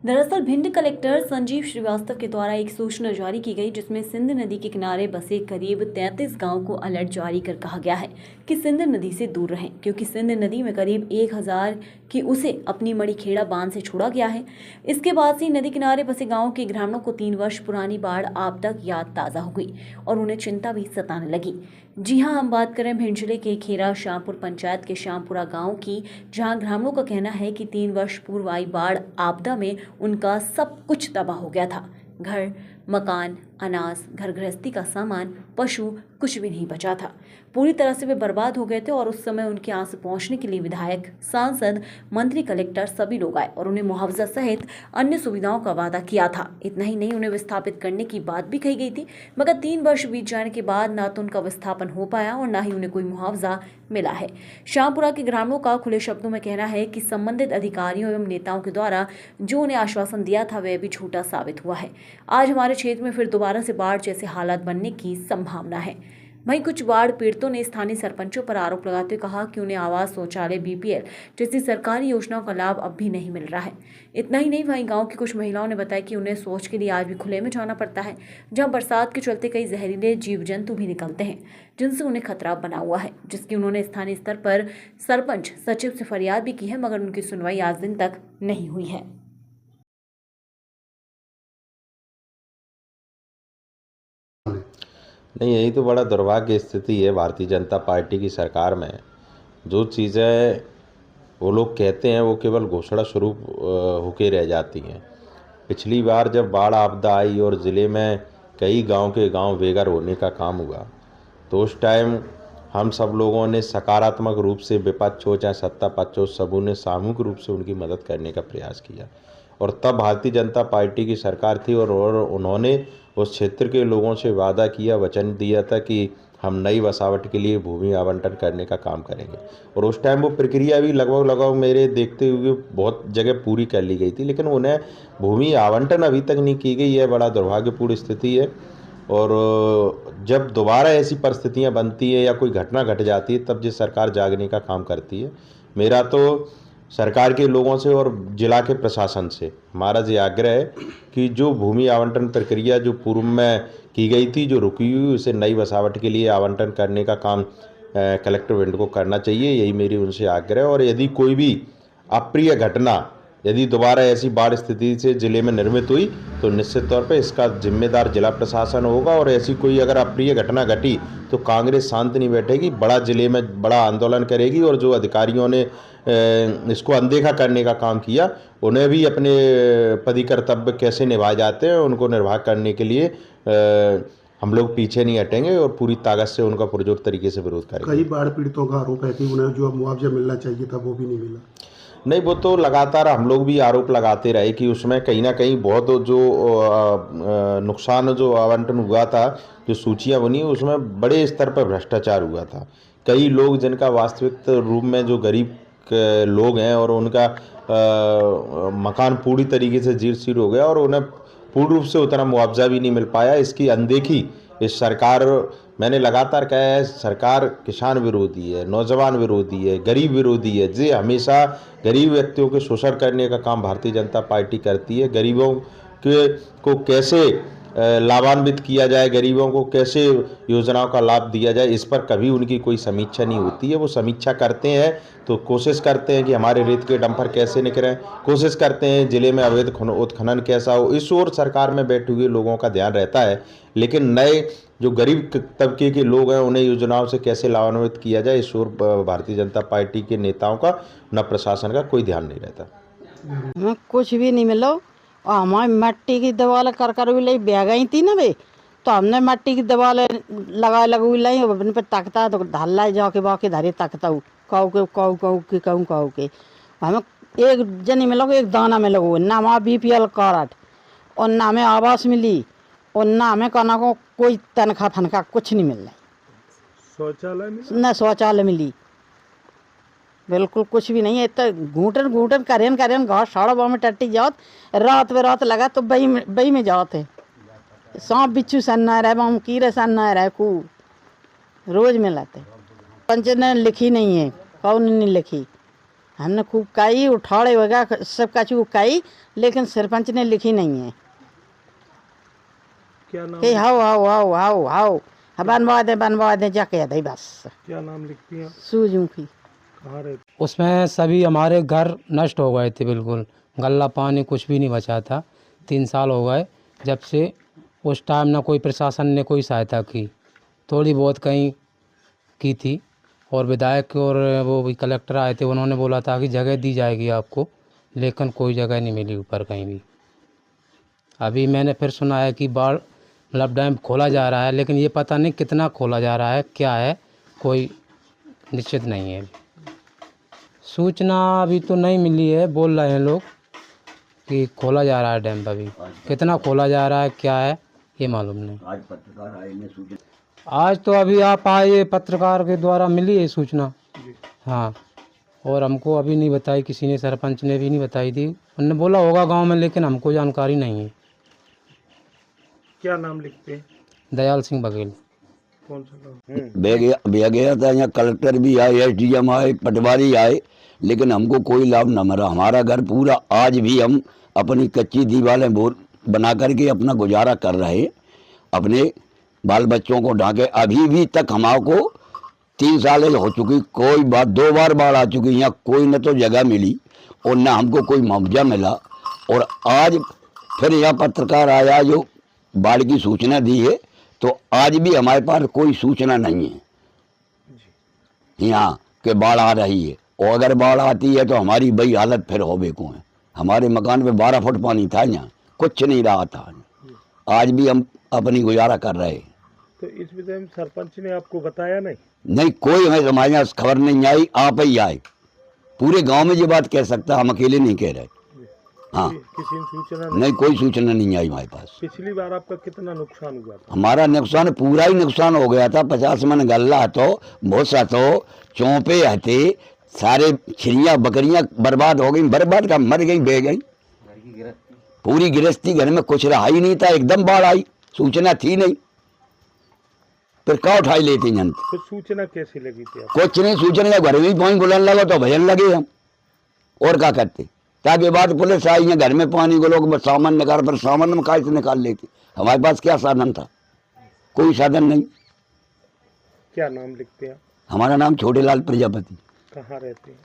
दरअसल भिंड कलेक्टर संजीव श्रीवास्तव के द्वारा एक सूचना जारी की गई, जिसमें सिंध नदी के किनारे बसे करीब 33 गांव को अलर्ट जारी कर कहा गया है कि सिंध नदी से दूर रहें, क्योंकि सिंध नदी में करीब 1000 की उसे अपनी मड़ीखेड़ा बांध से छोड़ा गया है। इसके बाद से नदी किनारे बसे गाँव के ग्रामीणों को 3 वर्ष पुरानी बाढ़ आपदा की याद ताज़ा हो गई और उन्हें चिंता भी सताने लगी। जी हाँ, हम बात करें भिंड जिले के खेरा श्यामपुर पंचायत के श्यामपुरा गांव की, जहां ग्रामीणों का कहना है कि 3 वर्ष पूर्व आई बाढ़ आपदा में उनका सब कुछ तबाह हो गया था। घर, मकान, अनाज, घर गृहस्थी का सामान, पशु, कुछ भी नहीं बचा था। पूरी तरह से वे बर्बाद हो गए थे और उस समय उनके आंसू पहुंचने के लिए विधायक, सांसद, मंत्री, कलेक्टर सभी लोग आए और उन्हें मुआवजा सहित अन्य सुविधाओं का वादा किया था। इतना ही नहीं, उन्हें विस्थापित करने की बात भी कही गई थी, मगर 3 वर्ष बीत जाने के बाद ना तो उनका विस्थापन हो पाया और ना ही उन्हें कोई मुआवजा मिला है। श्यामपुरा के ग्रामीणों का खुले शब्दों में कहना है कि संबंधित अधिकारियों एवं नेताओं के द्वारा जो उन्हें आश्वासन दिया था वह भी झूठा साबित हुआ है। आज हमारे क्षेत्र में फिर दोबारा से बाढ़ जैसे हालात बनने की संभावना है। वहीं कुछ बाढ़ पीड़ितों ने स्थानीय सरपंचों पर आरोप लगाते हुए कहा कि उन्हें आवास, शौचालय, बीपीएल जैसी सरकारी योजनाओं का लाभ अब भी नहीं मिल रहा है। इतना ही नहीं, वहीं गांव की कुछ महिलाओं ने बताया कि उन्हें शौच के लिए आज भी खुले में जाना पड़ता है, जहां बरसात के चलते कई जहरीले जीव जंतु भी निकलते हैं, जिनसे उन्हें खतरा बना हुआ है, जिसकी उन्होंने स्थानीय स्तर पर सरपंच, सचिव से फरियाद भी की है, मगर उनकी सुनवाई आज दिन तक नहीं हुई है। नहीं, यही तो बड़ा दुर्भाग्य स्थिति है भारतीय जनता पार्टी की सरकार में। जो चीज़ें वो लोग कहते हैं वो केवल घोषणा स्वरूप होके रह जाती हैं। पिछली बार जब बाढ़ आपदा आई और ज़िले में कई गांव के गांव बेघर होने का काम हुआ, तो उस टाइम हम सब लोगों ने सकारात्मक रूप से, विपक्ष हो चाहे सत्ता पक्ष हो, सबों ने सामूहिक रूप से उनकी मदद करने का प्रयास किया। और तब भारतीय जनता पार्टी की सरकार थी और उन्होंने उस क्षेत्र के लोगों से वादा किया, वचन दिया था कि हम नई बसावट के लिए भूमि आवंटन करने का काम करेंगे। और उस टाइम वो प्रक्रिया भी लगभग मेरे देखते हुए बहुत जगह पूरी कर ली गई थी, लेकिन उन्हें भूमि आवंटन अभी तक नहीं की गई है। बड़ा दुर्भाग्यपूर्ण स्थिति है। और जब दोबारा ऐसी परिस्थितियां बनती है या कोई घटना घट जाती है, तब जिस सरकार जागने का काम करती है। मेरा तो सरकार के लोगों से और जिला के प्रशासन से हमारा ये आग्रह है कि जो भूमि आवंटन प्रक्रिया जो पूर्व में की गई थी, जो रुकी हुई, उसे नई बसावट के लिए आवंटन करने का काम कलेक्टर भिंड को करना चाहिए। यही मेरी उनसे आग्रह है। और यदि कोई भी अप्रिय घटना, यदि दोबारा ऐसी बाढ़ स्थिति से जिले में निर्मित हुई, तो निश्चित तौर पे इसका जिम्मेदार जिला प्रशासन होगा। और ऐसी कोई अगर अप्रिय घटना घटी तो कांग्रेस शांत नहीं बैठेगी, बड़ा जिले में बड़ा आंदोलन करेगी। और जो अधिकारियों ने इसको अनदेखा करने का काम किया, उन्हें भी अपने पद कर्तव्य कैसे निभाए जाते हैं उनको निर्वाह करने के लिए हम लोग पीछे नहीं हटेंगे और पूरी ताकत से उनका पुरजोर तरीके से विरोध करेंगे। कई बाढ़ पीड़ितों का आरोप है कि उन्हें जो मुआवजा मिलना चाहिए था वो भी नहीं मिला। नहीं, वो तो लगातार हम लोग भी आरोप लगाते रहे कि उसमें कहीं ना कहीं बहुत जो नुकसान जो आवंटन हुआ था, जो सूचियां बनी, उसमें बड़े स्तर पर भ्रष्टाचार हुआ था। कई लोग जिनका वास्तविक रूप में जो गरीब लोग हैं और उनका मकान पूरी तरीके से जीर्ण शीर्ण हो गया और उन्हें पूर्ण रूप से उतना मुआवजा भी नहीं मिल पाया। इसकी अनदेखी इस सरकार, मैंने लगातार कहा है, सरकार किसान विरोधी है, नौजवान विरोधी है, गरीब विरोधी है। जे हमेशा गरीब व्यक्तियों के शोषण करने का काम भारतीय जनता पार्टी करती है। गरीबों के को कैसे लाभान्वित किया जाए, गरीबों को कैसे योजनाओं का लाभ दिया जाए, इस पर कभी उनकी कोई समीक्षा नहीं होती है। वो समीक्षा करते हैं तो कोशिश करते हैं कि हमारे रेत के डंपर कैसे निकलें, कोशिश करते हैं जिले में अवैध उत्खनन कैसा हो। इस ओर सरकार में बैठे हुए लोगों का ध्यान रहता है, लेकिन नए जो गरीब तबके के लोग हैं उन्हें योजनाओं से कैसे लाभान्वित किया जाए, इस ओर भारतीय जनता पार्टी के नेताओं का न प्रशासन का कोई ध्यान नहीं रहता। कुछ भी नहीं मिला। और हमारी मिट्टी की दीवार कर कर भी लाई बह गई थी ना वे, तो हमने मिट्टी की दीवार लगू लाई, अपने पर तकता तो ढल लाई जाके बाकी धरे तकता हूँ कहू के हमें एक जनी में लगो, एक दाना में लगो ना हमारा बीपीएल कार्ड और ना हमें आवास मिली और ना हमें कहना को कोई तनख्वाह फनखा कुछ नहीं मिल रहा। शौचालय ना शौचालय मिली, बिल्कुल कुछ भी नहीं है। तो घूटन करें घास साड़ा में टट्टी जाओ, रात में रात लगा तो बई में जाते सांप बिच्छू सन ना रहे, हम कीड़े सन ना रहे, खूब रोज में लाते। पंच ने लिखी नहीं है, कौन नहीं लिखी, हमने खूब कही, उठाड़े वगैरह सब कछु कही, लेकिन सरपंच ने लिखी नहीं है। क्या नाम कि हाओ हाओ हाओ हाओ हाओ बनवा दे जाके दे बस। क्या नाम लिखती हैं? सूरजमुखी। कहाँ रहती? उसमें सभी हमारे घर नष्ट हो गए थे, बिल्कुल गल्ला पानी कुछ भी नहीं बचा था। 3 साल हो गए जब से। उस टाइम ना कोई प्रशासन ने कोई सहायता की, थोड़ी बहुत कहीं की थी, और विधायक और वो भी कलेक्टर आए थे, उन्होंने बोला था कि जगह दी जाएगी आपको, लेकिन कोई जगह नहीं मिली ऊपर कहीं भी। अभी मैंने फिर सुना है कि बाढ़ मतलब डैम खोला जा रहा है, लेकिन ये पता नहीं कितना खोला जा रहा है, क्या है, कोई निश्चित नहीं है। सूचना अभी तो नहीं मिली है, बोल रहे हैं लोग कि खोला जा रहा है डैम। अभी कितना खोला जा रहा है, क्या है, ये मालूम नहीं। आज पत्रकार आए ने सूचना, आज तो अभी आप आए, पत्रकार के द्वारा मिली है सूचना। हाँ, और हमको अभी नहीं बताई किसी ने, सरपंच ने भी नहीं बताई थी। उन्होंने बोला होगा गांव में, लेकिन हमको जानकारी नहीं है। क्या नाम लिखते हैं? दयाल सिंह बघेल। कौन सा गाँव? भैया गया था, यहाँ कलेक्टर भी आए, SDM आए, पटवारी आए, लेकिन हमको कोई लाभ न मिला। हमारा घर पूरा, आज भी हम अपनी कच्ची दीवारें बना करके अपना गुजारा कर रहे हैं, अपने बाल बच्चों को ढांके। अभी भी तक हमारे 3 साल हो चुकी, कोई बात 2 बार बाढ़ आ चुकी, यहाँ कोई न तो जगह मिली और न हमको कोई मुआवजा मिला। और आज फिर यहाँ पत्रकार आया जो बाढ़ की सूचना दी है, तो आज भी हमारे पास कोई सूचना नहीं है यहाँ के बाढ़ आ रही है। और अगर बाढ़ आती है तो हमारी बड़ी हालत फिर होवे को है। हमारे मकान में 12 फुट पानी था, यहाँ कुछ नहीं रहा था। आज भी हम अपनी गुजारा कर रहे हैं। तो इस विषय में सरपंच ने आपको बताया नहीं? नहीं, कोई हमें हमारे यहाँ खबर नहीं आई, आप ही आए। पूरे गांव में ये बात कह सकता, हम अकेले नहीं कह रहे। हाँ, किसी ने सूचना नहीं, कोई सूचना नहीं आई हमारे पास। पिछली बार आपका कितना नुकसान हुआ था? हमारा नुकसान पूरा ही नुकसान हो गया था। 50 मन गल्ला तो भूसा तो चौंपे हते, सारे छिड़ियाँ बकरियां बर्बाद हो गई। बर्बाद का मर गई, बह गई पूरी गृहस्थी। घर में कुछ रहा ही नहीं था, एकदम बाढ़ आई, सूचना थी नहीं, फिर क्या उठाई लेते जन। तो सूचना कैसे लगी थी आपको? कुछ नहीं, सूचना घर में पानी बुलाने लगा तो भजन लगे हम, और क्या करते। ताकि बाद पुलिस आई है, घर में पानी को लोग सामान निकाल, पर सामान में कहाँ से निकाल लेते। हमारे पास क्या साधन था? कोई साधन नहीं। क्या नाम लिखते हैं? हमारा नाम छोटेलाल प्रजापति। कहाँ रहते हैं?